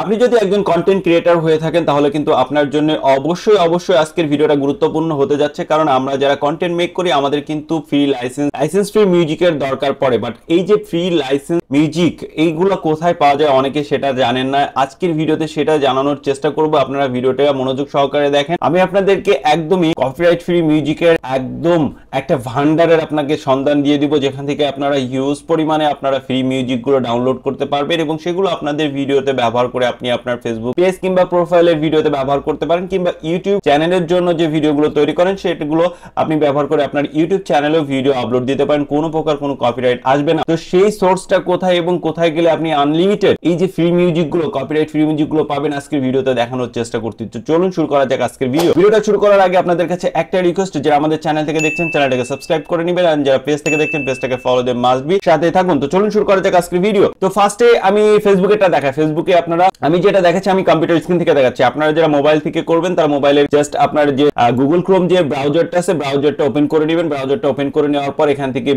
আপনি যদি একজন কন্টেন্ট ক্রিয়েটর হয়ে থাকেন তাহলে কিন্তু আপনার জন্য অবশ্যই আজকের ভিডিওটা গুরুত্বপূর্ণ হতে যাচ্ছে, কারণ আমরা যারা কন্টেন্ট মেক করি আমাদের কিন্তু ফ্রি লাইসেন্স ফ্রি মিউজিকের দরকার পড়ে। বাট এই যে ফ্রি লাইসেন্স মিউজিক এইগুলো কোথায় পাওয়া যায় অনেকে সেটা জানেন না। আজকের ভিডিওতে সেটা জানানোর চেষ্টা করব, আপনারা ভিডিওটা মনোযোগ সহকারে দেখেন। আমি আপনাদেরকে একদমই কপিরাইট ফ্রি মিউজিকের একদম একটা ভান্ডারের আপনাকে সন্ধান দিয়ে দিব, যেখান থেকে আপনারা হিউজ পরিমাণে আপনারা ফ্রি মিউজিক গুলো ডাউনলোড করতে পারবেন এবং সেগুলো আপনাদের ভিডিওতে ব্যবহার করে আপনি আপনার ফেসবুক পেজ কিংবা প্রোফাইলের ভিডিওতে ব্যবহার করতে পারেন, কিংবা ইউটিউব চ্যানেলের জন্য যে ভিডিওগুলো তৈরি করেন সেগুলো আপনি ব্যবহার করে আপনার ইউটিউব চ্যানেলেও ভিডিও আপলোড দিতে পারেন, কোনো প্রকার কোনো কপিরাইট আসবে না। তো সেই সোর্সটা কোথায় এবং কোথায় গেলে আপনি আনলিমিটেড এই যে ফ্রি মিউজিক গুলো, কপিরাইট ফ্রি মিউজিক গুলো পাবেন, আজকের ভিডিওতে দেখানোর চেষ্টা করতে। তো চলুন শুরু করা যাক আজকের ভিডিওটা শুরু করার আগে আপনাদের কাছে একটা রিকোয়েস্ট, যারা আমাদের চ্যানেল থেকে দেখছেন চ্যানেলটাকে সাবস্ক্রাইব করে নেবেন, আর যারা পেজ থেকে দেখছেন পেজটাকে ফলো দিয়ে মাস্ট বি সাথে থাকুন। তো চলুন শুরু করা যাক আজকের ভিডিও। তো ফার্স্টে আমি ফেসবুকেরটা দেখাই। ফেসবুকে আপনারা আমি যেটা দেখাচ্ছি আমি কম্পিউটার স্ক্রিন থেকে দেখাচ্ছি, আপনারা যারা মোবাইল থেকে করবেন তারা মোবাইলে জাস্ট আপনার যে গুগল ক্রোম যে ব্রাউজারটা আছে ব্রাউজারটা ওপেন করে নেবেন। ব্রাউজারটা ওপেন করে নেওয়ার পর এখান থেকে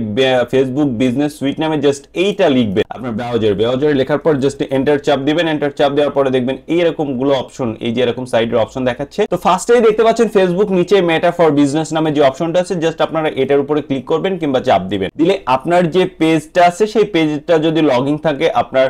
ফেসবুক বিজনেস সুইট নামে জাস্ট এইটা লিখবেন আপনার ব্রাউজারে লেখার পর জাস্ট এন্টার চাপ দিবেন। এন্টার চাপ দেওয়ার পরে দেখবেন এইরকম গুলো অপশন, এই যে এরকম সাইডের অপশন দেখাচ্ছে। তো ফার্স্টেই দেখতে পাচ্ছেন ফেসবুক, নিচে মেটা ফর বিজনেস নামে যে অপশনটা আছে জাস্ট আপনারা এটার উপরে ক্লিক করবেন কিংবা চাপ দিবেন। দিলে আপনার যে পেজটা আছে সেই পেজটা যদি লগইন থাকে, আপনার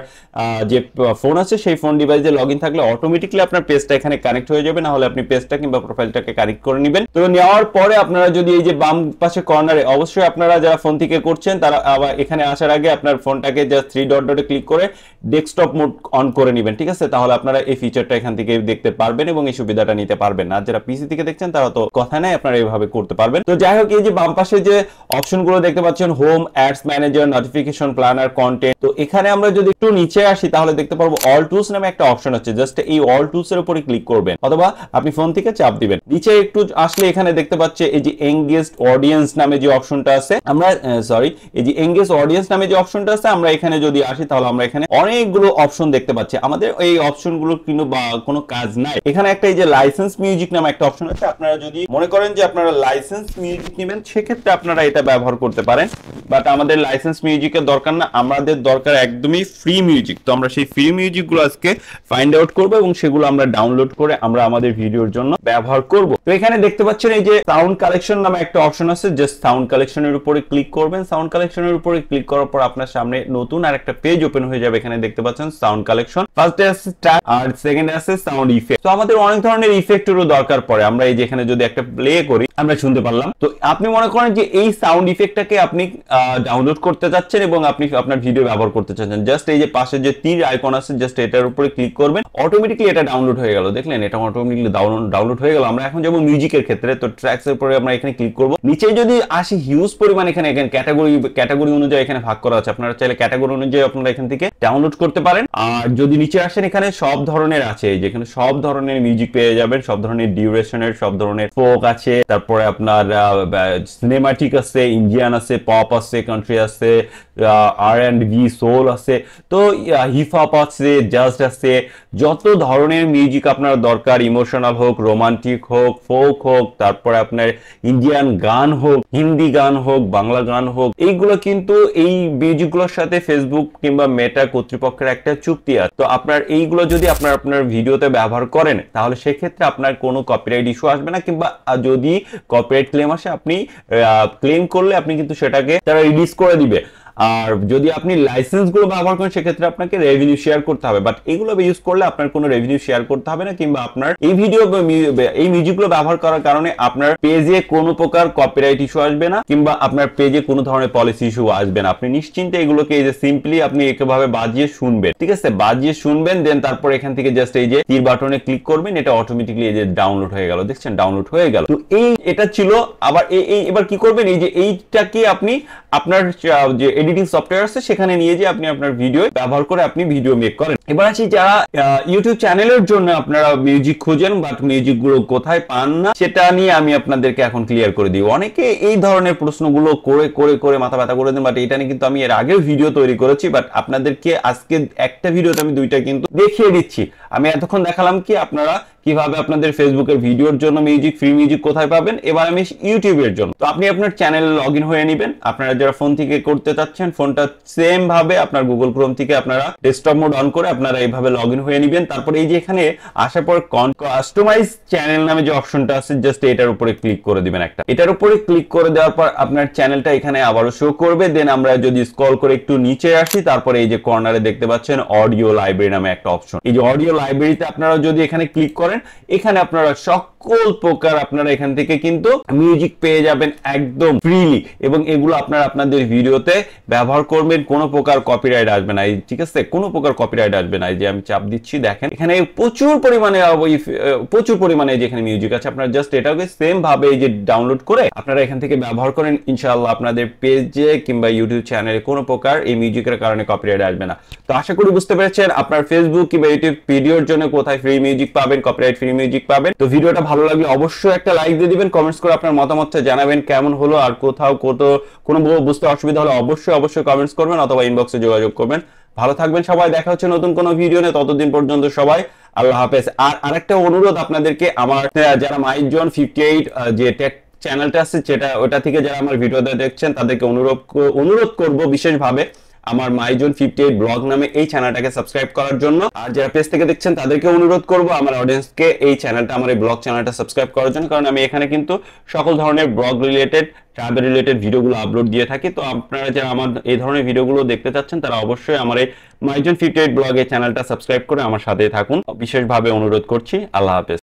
যে ফোন আছে সেই ফোন ডিভাইসে লগইন থাকলে অটোমেটিক্যালি আপনার পেজটা এখানে কানেক্ট হয়ে যাবে, না হলে আপনি পেজটা কিংবা প্রোফাইলটাকে কানেক্ট করে নেবেন। তো নেওয়ার পরে আপনারা যদি এই যে বাম পাশে কর্নারে, অবশ্যই আপনারা যারা ফোন থেকে করছেন তারা আবার এখানে আসার আগে আপনার ফোনটাকে জাস্ট 3 ডটে ক্লিক করে ডেস্কটপ মোড অন করে নেবেন, ঠিক আছে? তাহলে আপনারা এই ফিচারটা এখান থেকে দেখতে পারবেন এবং এই সুবিধাটা নিতে পারবেন। আর যারা পিসি থেকে দেখছেন তারা তো কথা নাই, আপনারা এইভাবে করতে পারবেন। তো যাই হোক, এই যে বাম পাশে যে অপশনগুলো দেখতে পাচ্ছেন, home, ads manager, notification, planner, content, তো এখানে আমরা যদি একটু নিচে আসি তাহলে দেখতে পারবো অল টুলস নামে একটা অপশন আছে, জাস্ট এই অল টুলস এর উপরে ক্লিক করবেন অথবা আপনি ফোন থেকে চাপ দিবেন। নিচে একটু আসলে এখানে দেখতে পাচ্ছে এই যে এনগেজড অডিয়েন্স নামে যে অপশনটা আছে, আমরা এই যে এনগেজড অডিয়েন্স নামে যে অপশনটা আছে, আমরা এখানে যদি আসি তাহলে আমরা এখানে অনেকগুলো অপশন দেখতে পাচ্ছি। আমাদের এই অপশনগুলো কিন্তু বা কোনো কাজ নাই। এখানে একটা এই যে লাইসেন্স মিউজিক নামে একটা অপশন আছে, আপনারা যদি মনে করেন যে আপনারা লাইসেন্স মিউজিক নেবেন সেক্ষেত্রে আপনারা এটা ব্যবহার করতে পারেন, বাট আমাদের লাইসেন্স মিউজিকের দরকার না, আমাদের দরকার একদমই ফ্রি মিউজিক। তো আমরা সেই ফ্রি মিউজিক গুলো আজকে ফাইন্ড আউট করবো এবং সেগুলো আমরা ডাউনলোড করে আমরা আমাদের ভিডিওর জন্য ব্যবহার করব। তো এখানে দেখতে পাচ্ছেন এই যে সাউন্ড কালেকশন নামে একটা অপশন আছে, জাস্ট সাউন্ড কালেকশনের উপরে ক্লিক করবেন। সাউন্ড কালেকশনের উপরে ক্লিক করার পর আপনার সামনে নতুন আর একটা পেজ ওপেন হয়ে যাবে। এখানে দেখতে পাচ্ছেন সাউন্ড কালেকশন, ফার্স্টে আছে স্টার আর সেকেন্ডে আছে সাউন্ড ইফেক্ট। তো আমাদের অনেক ধরনের ইফেক্টেরও দরকার পড়ে, আমরা এই যে এখানে যদি একটা প্লে করি আমরা শুনতে পারলাম। তো আপনি মনে করেন যে এই সাউন্ড ইফেক্টটাকে আপনি ডাউনলোড করতে যাচ্ছেন এবং আপনি আপনার ভিডিও ব্যবহার করতে চাচ্ছেন, জাস্ট এই যে পাশে যে তীর আইকন আছে জাস্ট এটার উপরে ক্লিক করবেন, অটোমেটিক্যালি এটা ডাউনলোড হয়ে গেল। দেখলেন, এটা অটোমেটিক্যালি ডাউনলোড হয়ে গেল। আমরা এখন যেমন মিউজিকের ক্ষেত্রে তো ট্র্যাকস এর উপরে আমরা এখানে ক্লিক করব। নিচে যদি আসি হিউজ পরিমাণ এখানে ক্যাটাগরি অনুযায়ী এখানে ভাগ করা আছে, আপনারা চাইলে ক্যাটাগরি অনুযায়ী আপনারা এখান থেকে ডাউনলোড করতে পারেন। আর যদি নিচে আসেন এখানে সব ধরনের আছে, যেখানে সব ধরনের মিউজিক পেয়ে যাবেন, সব ধরনের ডিউরেশনের, সব ধরনের ফোক আছে, তারপরে আপনার সিনেমাটিক আছে, ইন্ডিয়ান আছে, পপ আছে, কান্ট্রি আছে, R&B, সোল আছে, তো হিপ হপ আছে, জাজ আছে, যত ধরনের মিউজিক আপনার দরকার, ইমোশনাল হোক, রোমান্টিক হোক, ফোক হোক, তারপরে আপনার ইন্ডিয়ান গান হোক, হিন্দি গান হোক, বাংলা গান হোক, এইগুলো কিন্তু এই মিউজিকগুলোর সাথে ফেসবুক কিংবা মেটা কর্তৃপক্ষের একটা চুক্তি আছে। তো আপনার এইগুলো যদি আপনার ভিডিওতে ব্যবহার করেন তাহলে সেক্ষেত্রে আপনার কোনো কপিরাইট ইস্যু আসবে না, কিংবা যদি কপিরাইট ক্লেম আসে আপনি ক্লেম করলে আপনি কিন্তু সেটাকে তারা রিলিজ করে দিবে। আর যদি আপনি লাইসেন্স গুলো ব্যবহার করেন সেক্ষেত্রে আপনাকে রেভিনিউ শেয়ার করতে হবে, বাট এগুলো ইউজ করলে আপনার কোনো রেভিনিউ শেয়ার করতে হবে না, কিংবা আপনার এই মিউজিকগুলো ব্যবহার করার কারণে আপনার পেজে কোনো প্রকার কপিরাইট ইস্যু আসবে না, কিংবা আপনার পেজে কোনো ধরনের পলিসি ইস্যু আসবে না। আপনি নিশ্চিন্তে এগুলোকে এই যে সিম্পলি আপনি একেভাবে বাজিয়ে শুনবেন, ঠিক আছে? বাজিয়ে শুনবেন, দেন তারপর এখান থেকে জাস্ট এই যে তীর বাটনে ক্লিক করবেন, এটা অটোমেটিক্যালি এই যে ডাউনলোড হয়ে গেল। দেখছেন, ডাউনলোড হয়ে গেল। তো এটা ছিল। আবার এবার কি করবেন, এই যে এইটাকে আপনি আপনার যে এডিটিং সফটওয়্যার আছে সেখানে নিয়ে যে আপনি আপনার ভিডিও ব্যবহার করে আপনি ভিডিও মেক করেন। এবার আসি যারা ইউটিউব চ্যানেলের জন্য আপনারা মিউজিক খোঁজেন বাট মিউজিক গুলো কোথায় পান না, সেটা নিয়ে আমি আপনাদেরকে এখন ক্লিয়ার করে দিই। অনেকে এই ধরনের প্রশ্নগুলো করে মাথা ব্যথা করে দেন, বাট এটা নিয়ে কিন্তু আমি এর আগেও ভিডিও তৈরি করেছি, বাট আপনাদেরকে আজকে একটা ভিডিওতে আমি দুইটা কিন্তু দেখিয়ে দিচ্ছি। আমি এতক্ষণ দেখালাম কি আপনারা কিভাবে আপনাদের ফেসবুকের ভিডিওর জন্য মিউজিক, ফ্রি মিউজিক কোথায় পাবেন। এবার আমি ইউটিউবের জন্য, তো আপনি আপনার চ্যানেলে লগ ইন হয়ে নেবেন। আপনারা যারা ফোন থেকে করতে চাচ্ছেন, ফোনটা সেম ভাবে আপনার গুগল ক্রোম থেকে আপনারা ডেস্কটপ মোড অন করে আপনারা এইভাবে লগ ইন হয়ে নেবেন। তারপরে এই যে এখানে আসার পর কাস্টমাইজ চ্যানেল নামে যে অপশনটা আছে, জাস্ট এটার উপরে ক্লিক করে দিবেন একটা। এটার উপরে ক্লিক করে দেওয়ার পর আপনার চ্যানেলটা এখানে আবারও শো করবে। দেন আমরা যদি স্ক্রল করে একটু নিচে আসি, তারপরে এই যে কর্নারে দেখতে পাচ্ছেন অডিও লাইব্রেরি নামে একটা অপশন। এই যে অডিও লাইব্রেরিতে আপনারা যদি এখানে ক্লিক করেন, এখানে আপনারা সকল প্রকার আপনারা এখান থেকে কিন্তু মিউজিক পেয়ে যাবেন একদম ফ্রিলি, এবং এগুলো আপনারা আপনাদের ভিডিওতে ব্যবহার করবেন, কোনো প্রকার কপিরাইট আসবে না। ঠিক আছে, কোনো প্রকার কপিরাইট আসবে না। এই যে আমি চাপ দিচ্ছি, দেখেন এখানে প্রচুর পরিমাণে যেখানে মিউজিক আছে, আপনারা জাস্ট এটাকে সেম ভাবে এই যে ডাউনলোড করে আপনারা এখান থেকে ব্যবহার করেন। ইনশাআল্লাহ আপনাদের পেজে কিংবা ইউটিউব চ্যানেলে কোনো প্রকার এই মিউজিকের কারণে কপিরাইট আসবে না। তো আশা করি বুঝতে পেরেছেন আপনার ফেসবুক কিংবা ইউটিউব ভিডিওর জন্য কোথায় ফ্রি মিউজিক পাবেন, কপিরাইট ফ্রি মিউজিক পাবেন। তো ভিডিওটা ভালো লাগলে অবশ্যই একটা লাইক দিয়ে দিবেন, কমেন্টস করে আপনার মতামতটা জানাবেন কেমন হলো, আর কোথাও কোনো বুঝতে অসুবিধা হলে অবশ্যই কমেন্টস করবেন অথবা ইনবক্সে যোগাযোগ করবেন। ভালো থাকবেন সবাই, দেখা হচ্ছে নতুন কোনো ভিডিও নিয়ে। ততদিন পর্যন্ত সবাই আল্লাহ হাফেজ। আর আরেকটা অনুরোধ আপনাদেরকে, আমার যারা মাইজন 58 যে টেক চ্যানেলটা আছে, যেটা ওটা থেকে যারা আমার ভিডিওটা দেখছেন তাদেরকে অনুরোধ করব বিশেষভাবে আমার মাইজন 58 ব্লগ নামে এই চ্যানেলটাকে সাবস্ক্রাইব করার জন্য। আর যারা পেজ থেকে দেখছেন তাদেরকে অনুরোধ করব আমার অডিয়েন্সকে এই চ্যানেলটা, আমার এই ব্লগ চ্যানেলটা সাবস্ক্রাইব করার জন্য, কারণ আমি এখানে কিন্তু সকল ধরনের ব্লগ রিলেটেড, ট্রাভেল রিলেটেড ভিডিওগুলো আপলোড দিয়ে থাকি। তো আপনারা যারা আমার এই ধরনের ভিডিওগুলো দেখতে চাচ্ছেন তারা অবশ্যই আমার এই মাইজন 58 ব্লগ এই চ্যানেলটা সাবস্ক্রাইব করে আমার সাথে থাকুন, বিশেষভাবে অনুরোধ করছি। আল্লাহ হাফেজ।